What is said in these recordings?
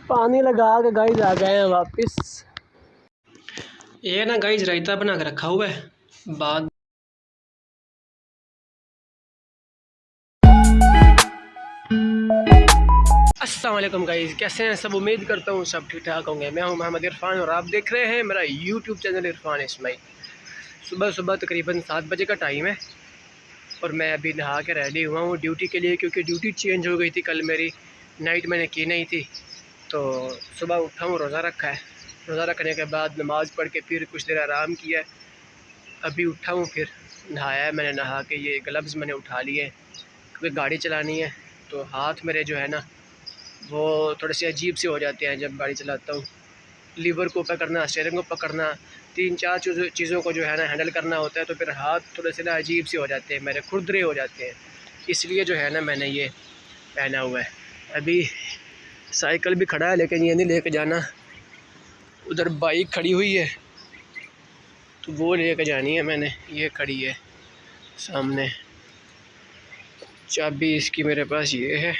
पानी लगा के गाइस आ गए हैं वापस। ये ना गाइस रायता बना के रखा हुआ है। बाद अस्सलाम वालेकुम गाइस, कैसे हैं सब? उम्मीद करता हूँ सब ठीक ठाक होंगे। मैं हूँ मोहम्मद इरफान और आप देख रहे हैं मेरा यूट्यूब चैनल इरफान इस्माइल। सुबह सुबह तकरीबन 7 बजे का टाइम है और मैं अभी नहा के रेडी हुआ हूँ ड्यूटी के लिए, क्योंकि ड्यूटी चेंज हो गई थी। कल मेरी नाइट मैंने की नहीं थी, तो सुबह उठा हूँ, रोज़ा रखा है। रोज़ा रखने के बाद नमाज़ पढ़ के फिर कुछ देर आराम किया। अभी उठा हूँ, फिर नहाया है मैंने। नहा के ये ग्लव्स मैंने उठा लिए क्योंकि गाड़ी चलानी है, तो हाथ मेरे जो है ना वो थोड़े से अजीब से हो जाते हैं जब गाड़ी चलाता हूँ। लीवर को पकड़ना, स्टीयरिंग को पकड़ना, 3-4 चीज़ों को जो है ना हैंडल करना होता है, तो फिर हाथ थोड़े से ना अजीब से हो जाते हैं, मेरे खुरदरे हो जाते हैं। इसलिए जो है ना मैंने ये पहना हुआ है। अभी साइकिल भी खड़ा है लेकिन ये नहीं लेके जाना, उधर बाइक खड़ी हुई है तो वो लेके जानी है मैंने। ये खड़ी है सामने, चाबी इसकी मेरे पास ये है।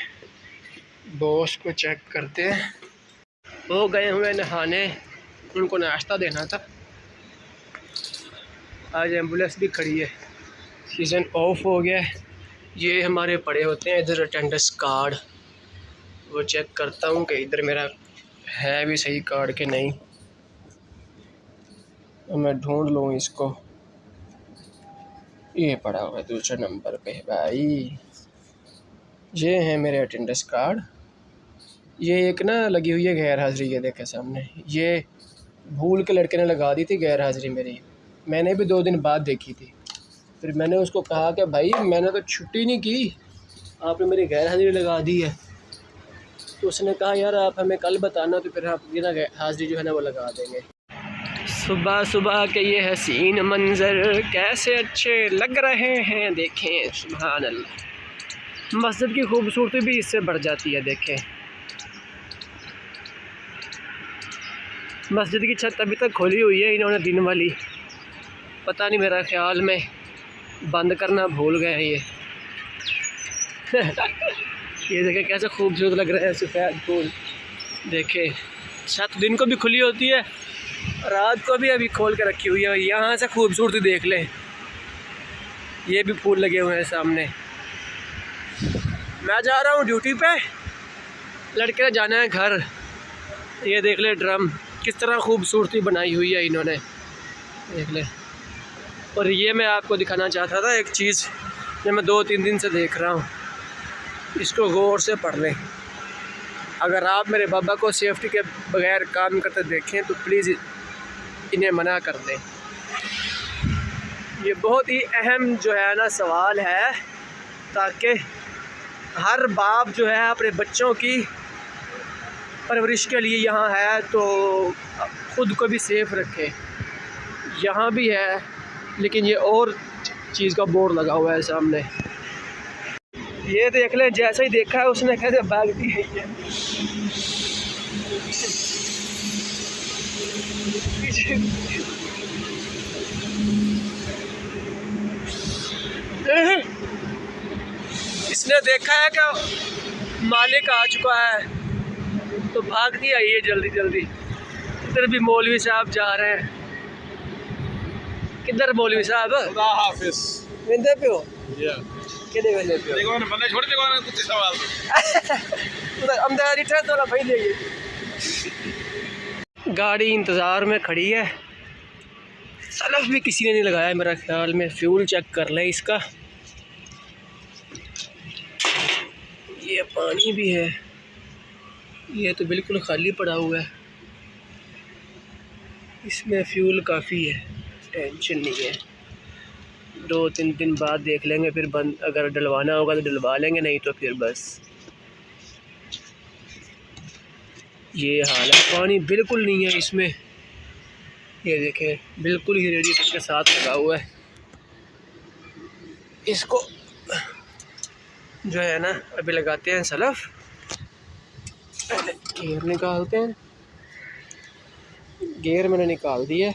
बॉस को चेक करते हैं। वो गए हुए नहाने, उनको नाश्ता देना था। आज एम्बुलेंस भी खड़ी है, सीज़न ऑफ हो गया है। ये हमारे पड़े होते हैं इधर अटेंडेंस कार्ड, वो चेक करता हूँ कि इधर मेरा है भी सही कार्ड के नहीं। तो मैं ढूंढ लूँ इसको। ये पड़ा हुआ है दूसरे नंबर पे भाई। ये है मेरे अटेंडेंस कार्ड। ये एक ना लगी हुई है गैर हाज़िरी, ये देखे सामने। ये भूल के लड़के ने लगा दी थी गैर हाज़िरी मेरी। मैंने भी 2 दिन बाद देखी थी। फिर मैंने उसको कहा कि भाई मैंने तो छुट्टी नहीं की, आपने मेरी गैर हाज़िरी लगा दी है। तो उसने कहा यार आप हमें कल बताना, तो फिर आप ये ना हाज़िरी जो है ना वो लगा देंगे। सुबह सुबह के ये हसीन मंज़र कैसे अच्छे लग रहे हैं, देखें सुभान अल्लाह। मस्जिद की खूबसूरती भी इससे बढ़ जाती है। देखें मस्जिद की छत अभी तक खोली हुई है इन्होंने दिन वाली, पता नहीं मेरा ख्याल में बंद करना भूल गए ये। ये देखें कैसे खूबसूरत लग रहा है सफ़ेद फूल। देखें छत दिन को भी खुली होती है, रात को भी अभी खोल के रखी हुई है। यहाँ से खूबसूरती देख लें, ये भी फूल लगे हुए हैं सामने। मैं जा रहा हूँ ड्यूटी पे, लड़के ने जाना है घर। ये देख ले ड्रम किस तरह खूबसूरती बनाई हुई है इन्होंने, देख ले। और ये मैं आपको दिखाना चाहता था एक चीज़ जो मैं 2-3 दिन से देख रहा हूँ, इसको गौर से पढ़ लें। अगर आप मेरे बाबा को सेफ्टी के बगैर काम करते देखें तो प्लीज़ इन्हें मना कर दें। ये बहुत ही अहम जो है ना सवाल है, ताकि हर बाप जो है अपने बच्चों की परवरिश के लिए यहाँ है तो ख़ुद को भी सेफ़ रखे। यहाँ भी है लेकिन ये और चीज़ का बोर्ड लगा हुआ है सामने। ये देख लें, जैसे ही देखा है उसने कैसे भाग दी है ये। इसने देखा है कि मालिक आ चुका है तो भाग दिया ये जल्दी जल्दी। इधर भी मौलवी साहब जा रहे हैं। किधर मौलवी साहब? खुदा हाफिज़। विंदे पे हो? किधर विंदे पे हो? देखो ना बंदा छोड़ दे कौन कुछ सवाल। उधर अंदर इधर थोड़ा भाई ले। गाड़ी इंतज़ार में खड़ी है। सलफ भी किसी ने नहीं लगाया मेरा ख्याल में। फ्यूल चेक कर लें इसका। ये पानी भी है, ये तो बिल्कुल खाली पड़ा हुआ है। इसमें फ्यूल काफ़ी है, टेंशन नहीं है। 2-3 दिन बाद देख लेंगे, फिर बंद अगर डलवाना होगा तो डलवा लेंगे, नहीं तो फिर बस। ये हाल है, पानी बिल्कुल नहीं है इसमें। ये देखें बिल्कुल ही रेडिएटर के साथ लगा हुआ है। इसको जो है ना अभी लगाते हैं सलफ, पहले गियर निकालते हैं। गियर मैंने निकाल दिया।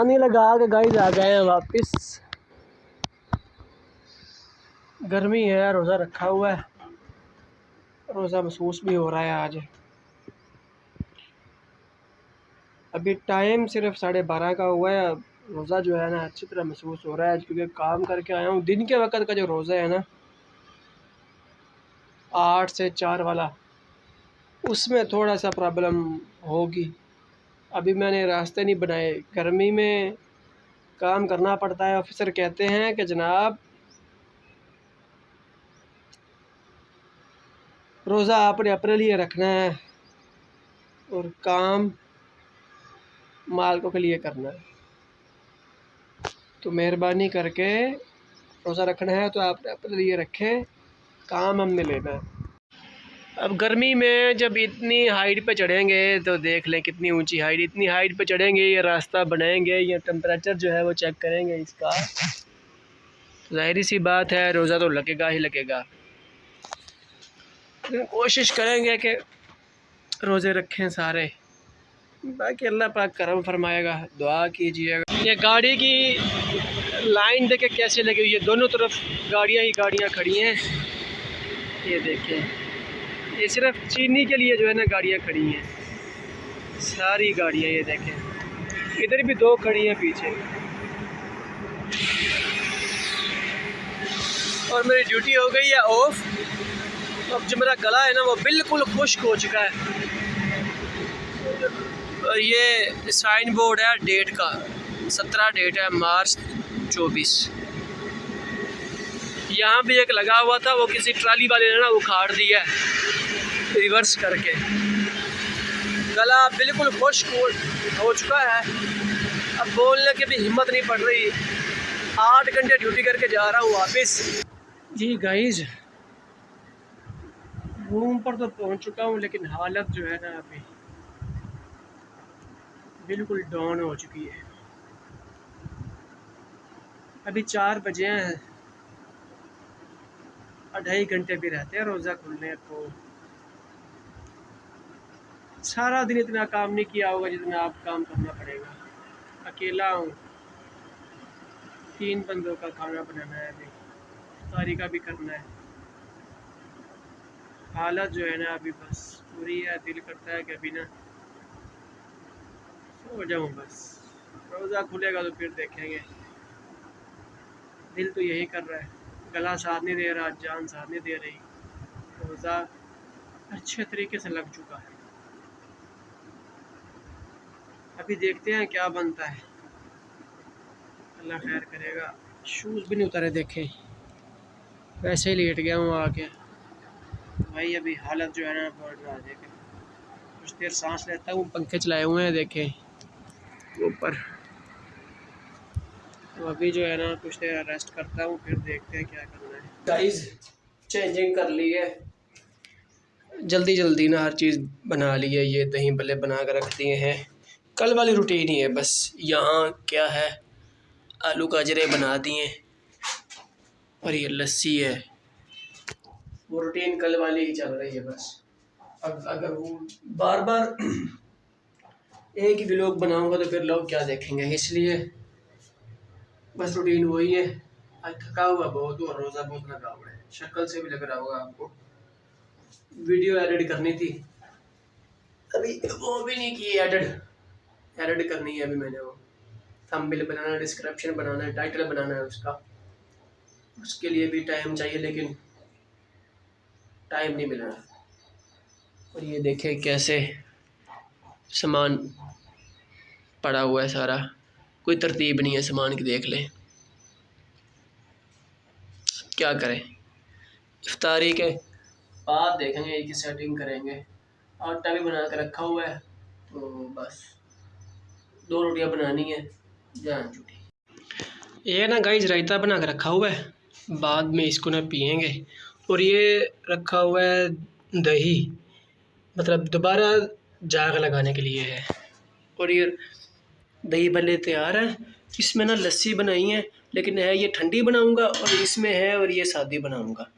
पानी लगा के गाइस आ गए हैं वापस। गर्मी है, रोज़ा रखा हुआ है, रोज़ा महसूस भी हो रहा है आज। अभी टाइम सिर्फ 12:30 का हुआ है। रोज़ा जो है ना अच्छी तरह महसूस हो रहा है क्योंकि काम करके आया हूँ। दिन के वक्त का जो रोज़ा है ना 8 से 4 वाला, उसमें थोड़ा सा प्रॉब्लम होगी। अभी मैंने रास्ते नहीं बनाए, गर्मी में काम करना पड़ता है। ऑफिसर कहते हैं कि जनाब रोज़ा आपने अपने लिए रखना है और काम मालिकों के लिए करना है, तो मेहरबानी करके रोज़ा रखना है तो आपने अपने लिए रखें, काम हमने लेना है। अब गर्मी में जब इतनी हाइट पे चढ़ेंगे तो देख लें कितनी ऊंची हाइट, इतनी हाइट पे चढ़ेंगे, ये रास्ता बनाएंगे, ये टेम्परेचर जो है वो चेक करेंगे इसका, जाहिर सी बात है रोज़ा तो लगेगा ही लगेगा। कोशिश करेंगे कि रोज़े रखें सारे, बाकी अल्लाह पाक करम फरमाएगा, दुआ कीजिएगा। ये गाड़ी की लाइन देखे कैसे लगी हुई है, दोनों तरफ गाड़ियाँ ही गाड़ियाँ खड़ी हैं। ये देखें, ये सिर्फ चीनी के लिए जो है ना गाड़ियाँ खड़ी हैं, सारी गाड़ियाँ। ये देखें इधर भी 2 खड़ी हैं पीछे। और मेरी ड्यूटी हो गई है ऑफ। अब जो मेरा गला है ना वो बिल्कुल खुश्क हो चुका है। और ये साइन बोर्ड है डेट का, 17 डेट है मार्च 24। यहाँ भी एक लगा हुआ था, वो किसी ट्राली वाले ने ना उखाड़ दिया है रिवर्स करके। गला बिल्कुल खुश्क हो चुका है, अब बोलने की भी हिम्मत नहीं पड़ रही। 8 घंटे ड्यूटी करके जा रहा हूँ वापस। जी गाइज, रूम पर तो पहुँच चुका हूँ, लेकिन हालत जो है ना अभी बिल्कुल डाउन हो चुकी है। अभी 4 बजे हैं, 2.5 घंटे भी रहते हैं रोज़ा खुलने को। सारा दिन इतना काम नहीं किया होगा जितना आप काम करना पड़ेगा। अकेला हूँ, 3 बंदों का खाना बनाना है, अभी इफ्तारी का भी करना है। हालत जो है ना अभी बस पूरी है, दिल करता है कि अभी ना सो जाऊँ बस। रोज़ा खुलेगा तो फिर देखेंगे। दिल तो यही कर रहा है, गला साथ नहीं दे रहा, जान साथ नहीं दे रही। रोज़ा अच्छे तरीके से लग चुका है, अभी देखते हैं क्या बनता है, अल्लाह खैर करेगा। शूज़ भी नहीं उतारे देखे, वैसे ही लेट गया हूँ आके। भाई अभी हालत जो है ना बहुत रहा, देखें कुछ देर सांस लेता हूँ। पंखे चलाए हुए हैं देखें ऊपर, तो अभी जो है ना कुछ देर रेस्ट करता हूँ, फिर देखते हैं क्या करना है। गाइस चेंजिंग कर ली है, जल्दी जल्दी ना हर चीज़ बना ली है। ये दही भल्ले बना कर रख दिए हैं, कल वाली रूटीन ही है बस। यहाँ क्या है, आलू गाजरे बना दिए और ये लस्सी है, वो रूटीन कल वाली ही चल रही है बस। अब अगर वो बार बार एक ही व्लॉग बनाऊंगा तो फिर लोग क्या देखेंगे, इसलिए बस रूटीन वही है। आज थका हुआ बहुत हूँ और रोज़ा बहुत लगा हुआ है, शक्ल से भी लग रहा होगा आपको। वीडियो एडिट करनी थी, अभी वो भी नहीं की। एडिट करनी है अभी मैंने, वो थंबनेल बनाना है, डिस्क्रिप्शन बनाना है, टाइटल बनाना है उसका, उसके लिए भी टाइम चाहिए, लेकिन टाइम नहीं मिल रहा। और ये देखें कैसे सामान पड़ा हुआ है सारा, कोई तरतीब नहीं है सामान की, देख लें। क्या करें, इफ्तारी के बाद देखेंगे इसकी सेटिंग करेंगे। आटा भी बना कर रखा हुआ है, तो बस 2 रोटियां बनानी है, जान छुट्टी। ये ना गाइस रायता बना कर रखा हुआ है, बाद में इसको ना पियेंगे। और ये रखा हुआ है दही, मतलब दोबारा जाग लगाने के लिए है। और ये दही भल्ले तैयार है, इसमें ना लस्सी बनाई है, लेकिन है ये ठंडी बनाऊंगा, और इसमें है और ये सादी बनाऊंगा।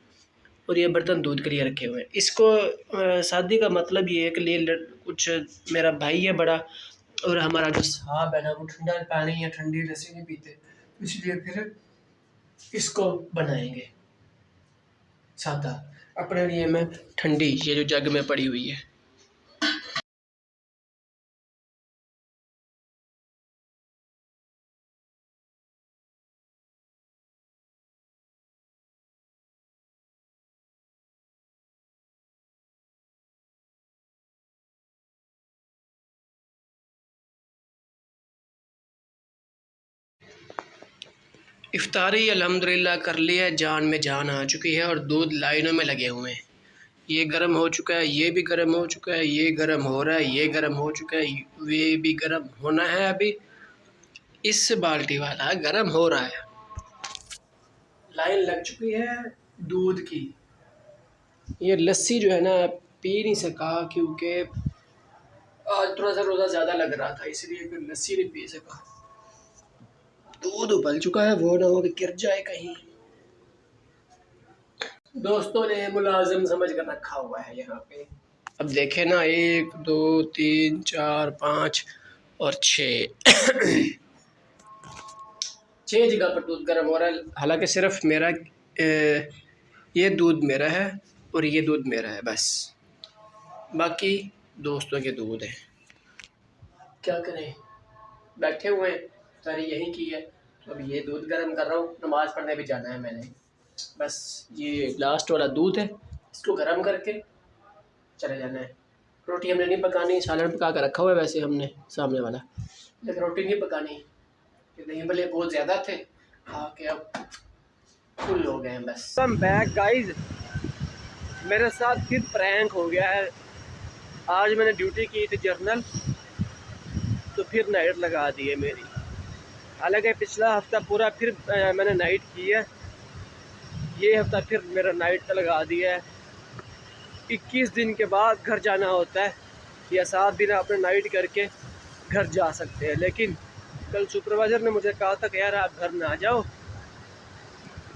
और ये बर्तन दूध के लिए रखे हुए हैं। इसको शादी का मतलब ये है कि लिए कुछ मेरा भाई है बड़ा, और हमारा जो साहब है ना वो ठंडा पानी या ठंडी लस्सी नहीं पीते, इसलिए फिर इसको बनाएंगे सादा। अपने लिए मैं ठंडी ये जो जग में पड़ी हुई है। इफ्तारी अल्हम्दुलिल्लाह कर लिया, जान में जान आ चुकी है और दूध लाइनों में लगे हुए हैं। ये गर्म हो चुका है, ये भी गर्म हो चुका है, ये गर्म हो रहा है, ये गर्म हो चुका है, ये भी गर्म होना है। अभी इस बाल्टी वाला गर्म हो रहा है। लाइन लग चुकी है दूध की। ये लस्सी जो है ना पी नहीं सका क्योंकि आज थोड़ा सा रोज़ा ज़्यादा लग रहा था, इसलिए फिर लस्सी नहीं पी सका। दूध उबल चुका है, वो ना हो कि गिर जाए कहीं। दोस्तों ने मुलाजिम समझ कर रखा हुआ है यहाँ पे। अब देखे ना, 1 2 3 4 5 और 6 6 जगह पर दूध गर्म हो रहा है। हालांकि सिर्फ मेरा ये दूध मेरा है और ये दूध मेरा है बस, बाकी दोस्तों के दूध है। क्या करें, बैठे हुए हैं, सारी यहीं की है, तो अब ये दूध गर्म कर रहा हूँ। नमाज़ पढ़ने भी जाना है मैंने, बस ये लास्ट वाला दूध है, इसको गर्म करके चले जाना है। रोटी हमने नहीं पकानी, सालन पका कर रखा हुआ है वैसे हमने सामने वाला, लेकिन रोटी नहीं पकानी। दही भले बहुत ज़्यादा थे, खा के अब फुल हो गए हैं बस। I'm back guys, मेरे साथ फिर प्रैंक हो गया है। आज मैंने ड्यूटी की थी जर्नल, तो फिर नाइट लगा दी है मेरी। हालांकि पिछला हफ्ता पूरा फिर मैंने नाइट की है, ये हफ्ता फिर मेरा नाइट का लगा दिया है। 21 दिन के बाद घर जाना होता है, या 7 दिन आपने नाइट करके घर जा सकते हैं। लेकिन कल सुपरवाइज़र ने मुझे कहा था कि यार आप घर ना जाओ,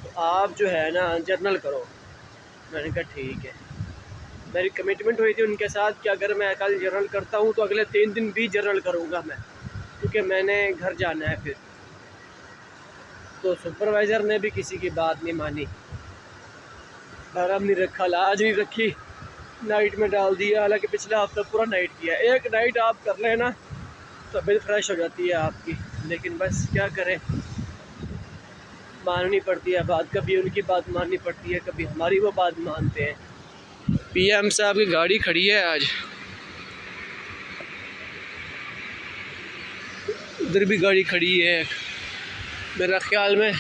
तो आप जो है ना जर्नल करो। मैंने कहा ठीक है, मेरी कमिटमेंट हुई थी उनके साथ कि अगर मैं कल जर्नल करता हूँ तो अगले 3 दिन भी जर्नल करूँगा मैं, क्योंकि मैंने घर जाना है फिर। तो सुपरवाइज़र ने भी किसी की बात नहीं मानी, आराम नहीं रखा, लाज नहीं रखी, नाइट में डाल दिया। हालांकि पिछला हफ्ता पूरा नाइट किया। एक नाइट आप कर लेना तो तबीयत फ्रेश हो जाती है आपकी, लेकिन बस क्या करें, माननी पड़ती है बात। कभी उनकी बात माननी पड़ती है, कभी हमारी वो बात मानते हैं। पीएम साहब की गाड़ी खड़ी है आज, उधर भी गाड़ी खड़ी है। मेरा ख्याल में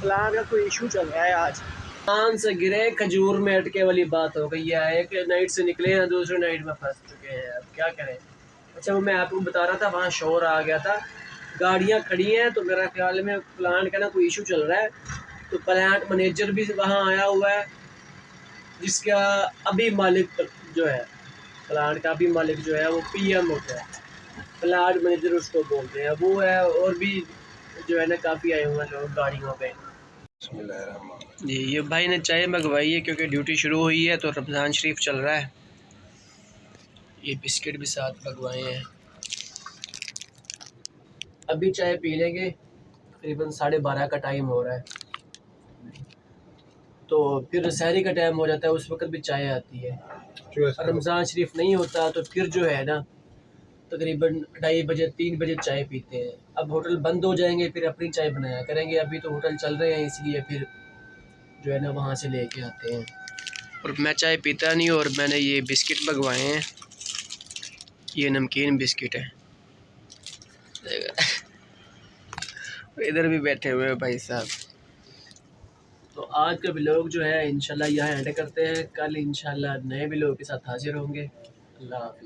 प्लान का कोई इशू चल रहा है आज। प्लान से गिरे खजूर में अटके वाली बात हो गई है। एक नाइट से निकले हैं, दूसरे नाइट में फंस चुके हैं, अब क्या करें। अच्छा वो मैं आपको बता रहा था, वहाँ शोर आ गया था, गाड़ियाँ खड़ी हैं, तो मेरा ख्याल में प्लांट का ना कोई इशू चल रहा है। तो प्लांट मैनेजर भी वहाँ आया हुआ है, जिसका अभी मालिक जो है, प्लांट का अभी मालिक जो है वो पीएम होता है, प्लांट मैनेजर उसको बोलते हैं, वो है। और भी जो है ना काफ़ी आए हुए हैं लोग गाड़ियों पे। जी ये भाई ने चाय मंगवाई है क्योंकि ड्यूटी शुरू हुई है, तो रमज़ान शरीफ चल रहा है। ये बिस्किट भी साथ मंगवाए हैं। अभी चाय पी लेंगे, तकरीबन 12:30 का टाइम हो रहा है, तो फिर सहरी का टाइम हो जाता है, उस वक्त भी चाय आती है। रमज़ान शरीफ नहीं होता तो फिर जो है ना तकरीबन 2:30 बजे 3 बजे चाय पीते हैं। अब होटल बंद हो जाएंगे, फिर अपनी चाय बनाया करेंगे। अभी तो होटल चल रहे हैं, इसलिए फिर जो है ना वहाँ से लेके आते हैं। और मैं चाय पीता नहीं, और मैंने ये बिस्किट मंगवाए हैं, ये नमकीन बिस्किट है। इधर भी बैठे हुए हैं भाई साहब। तो आज का व्लॉग जो है इंशाल्लाह यहाँ एंड करते हैं। कल इंशाल्लाह नए व्लॉग के साथ हाजिर होंगे। अल्लाह हाफ़िज़।